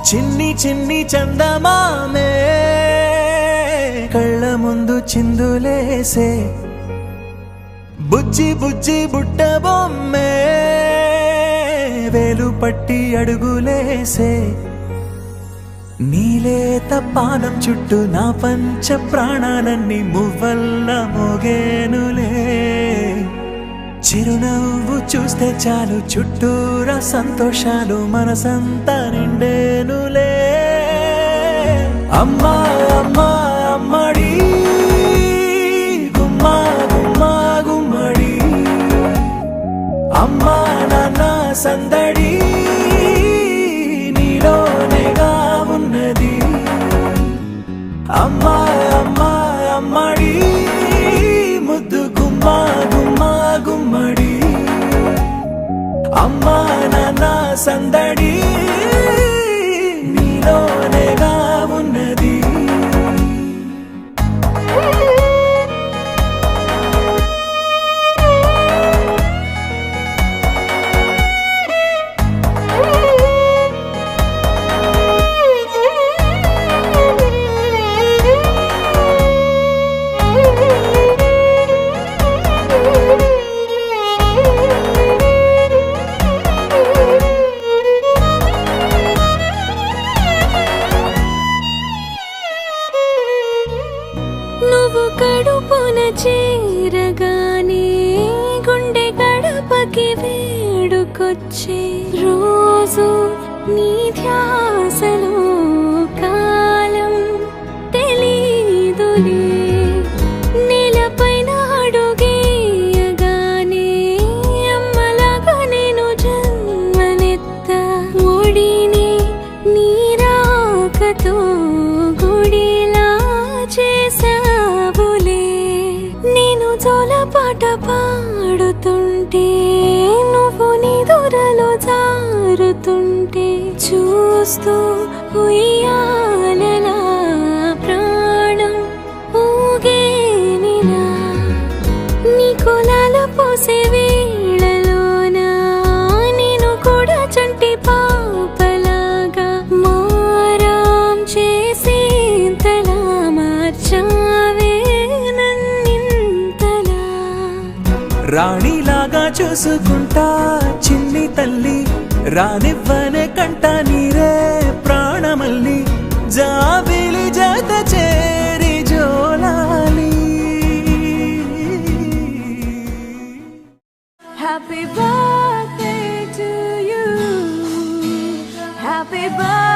చిన్ని చిన్ని చందమామే కళ్ళ ముందు చిందులేసే బుజ్జి బుజ్జి బుట్ట బొమ్మే వేలు పట్టి అడుగులేసే నీలేత పాదం చుట్టూ నా పంచ ప్రాణాలన్నీ మువ్వల్ల మోగేనులే చిరునవ్వు చూస్తే చాలు చుట్టూరా సంతోషాలు మనసంతా నిండేనులే అమ్మా అమ్మా అమ్మడి గుమ్మా గుమ్మా గుమ్మడి అమ్మా నాన్న సందడి నీలోనేగా ఉన్నది అమ్మా అమ్మా అమ్మడి ముద్దు గుమ్మా గుమ్మా గుమ్మడి అమ్మా నాన్న సందడి నీలోనేగా ఉన్నది నువ్వు కడుపున చేరగానే గుండె గడపకి వేడుకొచ్చే రోజు నీ ధ్యాసలో కాలం తెలీదులే నేలపైన అడుగేయగానే అమ్మలాగా నేను జన్మనెత్త ఒడిని నీ రాకతో గుడిలా చేసావులే నేను జోలపాట పాడుతుంటే నువ్వు నిదురలో జారుతుంటే చూస్తూ ఉయ్యాలలా ప్రాణం ఊగేనిలా నీ కులాల పోసే వేళలోన నేను కూడా చంటి పాపలాగా మారాం చేసేంతలా మార్చావే నన్నింతలా రాణిలాగా చూసుకుంటా చిన్ని తల్లి రానివ్వనే కంట నీరే ప్రాణమల్లి జాబిలి జత చేరి జోలాలి Happy birthday to you. Happy birthday.